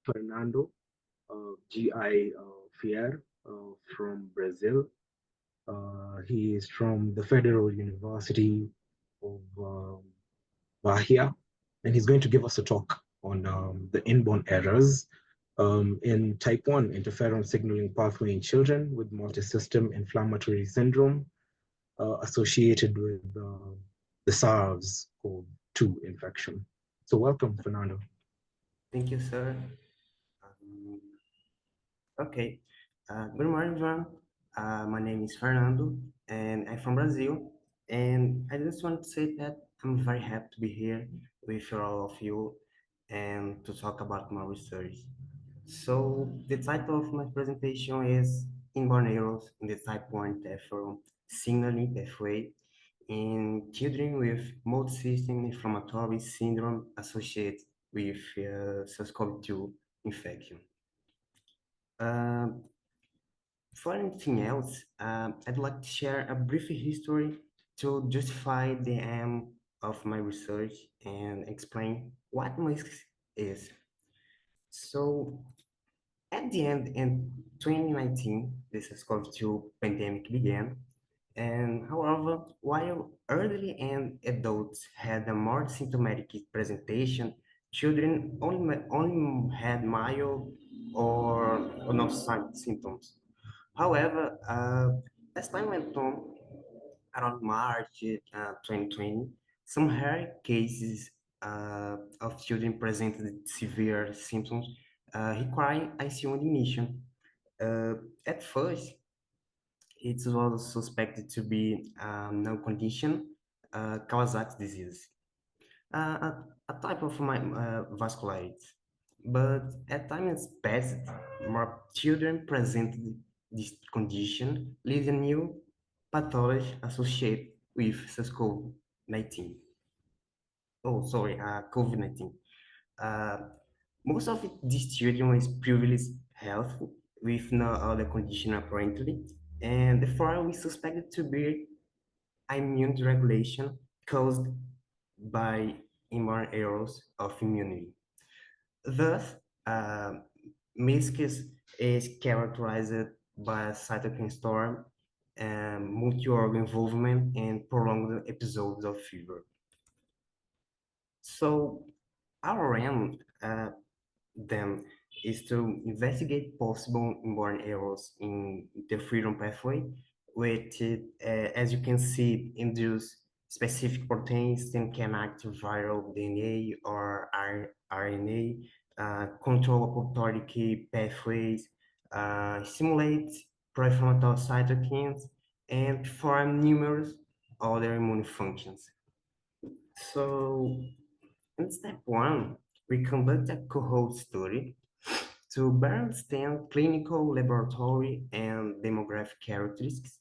Fernando G.I. Fier from Brazil. He is from the Federal University of Bahia, and he's going to give us a talk on the inborn errors in type 1 interferon signaling pathway in children with multisystem inflammatory syndrome associated with the SARS-CoV-2 infection. So welcome, Fernando. Thank you, sir. Um, okay. Good morning, everyone. My name is Fernando, and I'm from Brazil. And I just want to say that I'm very happy to be here with all of you and to talk about my research. So, the title of my presentation is Inborn Errors in the Type 1 interferon signaling pathway in children with multisystem inflammatory syndrome associated with SARS-CoV-2 infection. Uh, for anything else, I'd like to share a brief history to justify the aim of my research and explain what MISC is. So, at the end in 2019, the SARS-CoV-2 pandemic began, and however, while early and adults had a more symptomatic presentation, children only had mild or no symptoms. However, as time went on, around March 2020, some rare cases of children presented severe symptoms requiring ICU admission. Uh, at first, it was suspected to be no condition, Kawasaki disease, a type of vasculitis. But at times passed, more children presented this condition, leading new pathology associated with SARS-CoV-19. Oh, sorry, COVID-19. Uh, Most of these children is previously healthy with no other condition apparently, and therefore we suspect it to be immune dysregulation caused by inborn errors of immunity. Thus, uh, meniscus is characterized by a cytokine storm, multi-organ involvement, and prolonged episodes of fever. So, our aim then is to investigate possible inborn errors in the freedom pathway, which, as you can see, induce specific proteins that can activate viral DNA or RNA, control apoptotic pathways, stimulate pro-inflammatory cytokines, and perform numerous other immune functions. So, in step one, we conduct a cohort study to better understand clinical, laboratory, and demographic characteristics.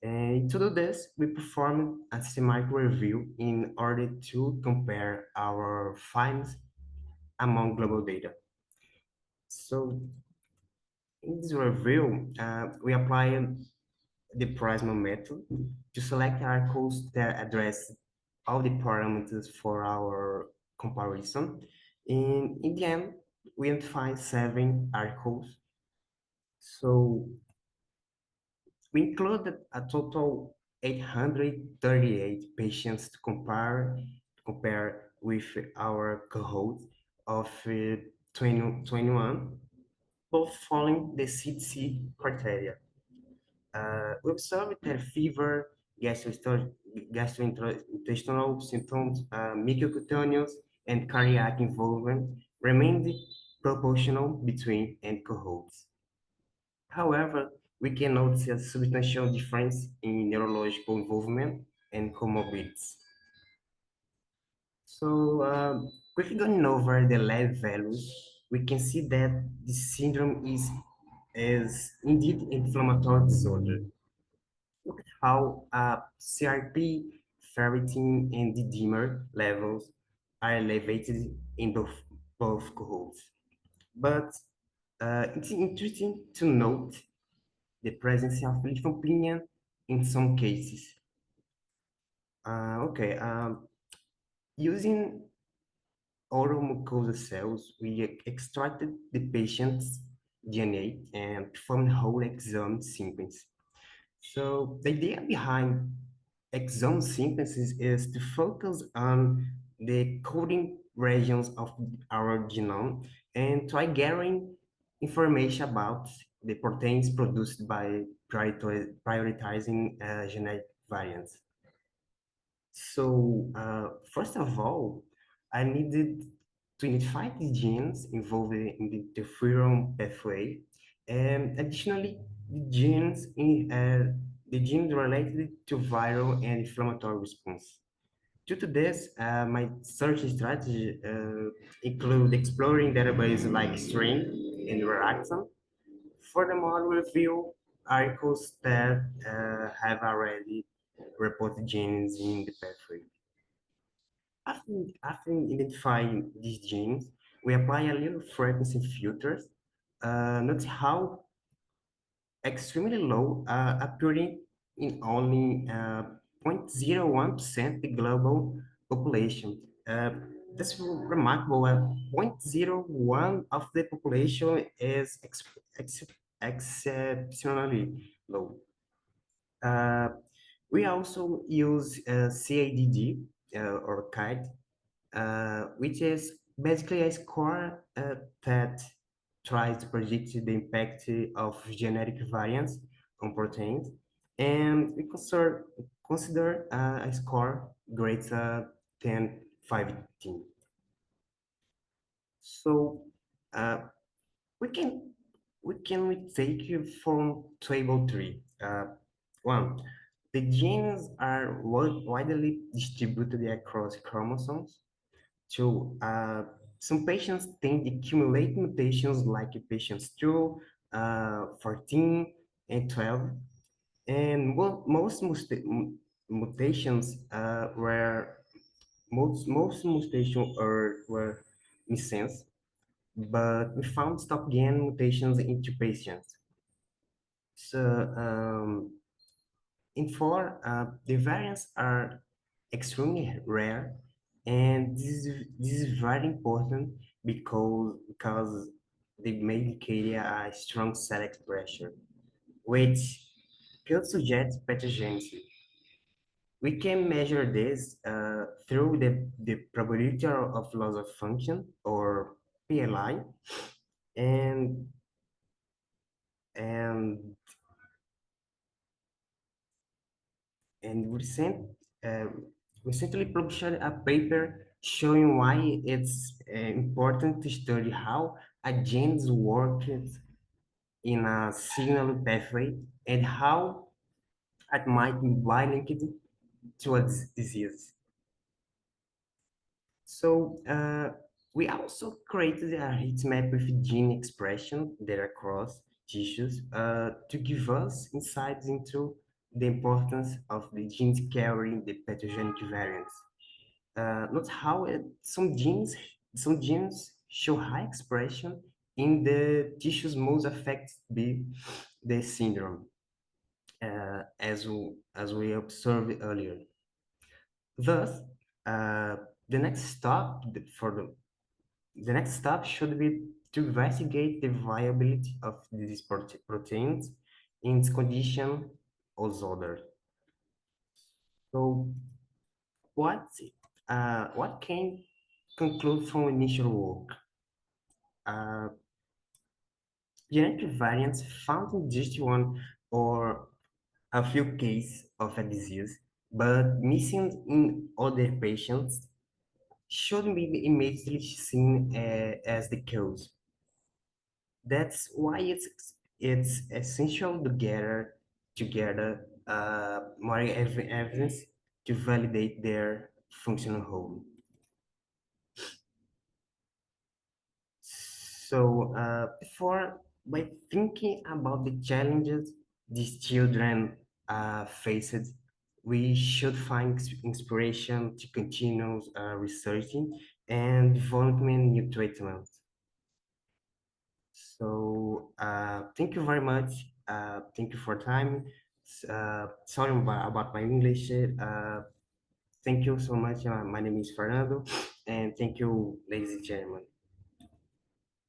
And to do this, we performed a systematic review in order to compare our findings among global data. So, in this review, we applied the Prisma method to select articles that address all the parameters for our comparison. In the end, we identified 7 articles. So we included a total 838 patients to compare with our cohort of 2021, both following the CDC criteria. We observed that fever, gastrointestinal symptoms, mucocutaneous, and cardiac involvement remained proportional between and cohorts. However, we can notice a substantial difference in neurological involvement and comorbidities. So, quickly going over the lab values, we can see that the syndrome is indeed inflammatory disorder. Look at how CRP, ferritin, and the dimer levels are elevated in both cohorts. But it's interesting to note the presence of lymphopenia in some cases. Okay, using oral mucosa cells, we extracted the patient's DNA and performed whole exome sequence. So the idea behind exome sequences is to focus on the coding regions of our genome and try gathering information about the proteins produced by prioritizing genetic variants. So, first of all, I needed to identify the genes involved in the interferon pathway, and additionally, the genes related to viral and inflammatory response. Due to this, my search strategy include exploring databases like String and Reacton. Furthermore, review articles that have already reported genes in the pathway. After identifying these genes, we apply a little frequency filters. Notice how extremely low, appearing in only 0.01% the global population. That's remarkable. 0.01 of the population is exceptionally low. Uh, we also use CADD or CAD, which is basically a score that tries to predict the impact of genetic variants on proteins. And we consider a score greater than 15. So uh, we can we take you from table 3. One, the genes are widely distributed across chromosomes. Two, some patients tend to accumulate mutations like patients 2, 14, and 12. And mutations most mutations were missense, but we found stop gain mutations in two patients. So in four, the variants are extremely rare, and this is very important because they may indicate a strong cell expression, which could suggest pathogenicity. We can measure this through the probability of loss of function or PLI, and and and uh, recently published a paper showing why it's important to study how a genes work in a signal pathway and how it might be linked to a disease. So we also created a heat map with gene expression there across tissues to give us insights into the importance of the genes carrying the pathogenic variants. Note how some genes show high expression in the tissues most affected by the syndrome, as we observed earlier. Thus, uh, the next stop for the next step should be to investigate the viability of these proteins in this condition or other. So, what what can conclude from initial work? Uh, Genetic variants found in just one or a few cases of a disease, but missing in other patients should be immediately seen as the cause. That's why it's essential to gather together more evidence to validate their functional whole. So before by thinking about the challenges these children faced, we should find inspiration to continue researching and developing new treatments. So thank you very much. Thank you for time. Sorry about my English. Thank you so much. My name is Fernando. and thank you, ladies and gentlemen.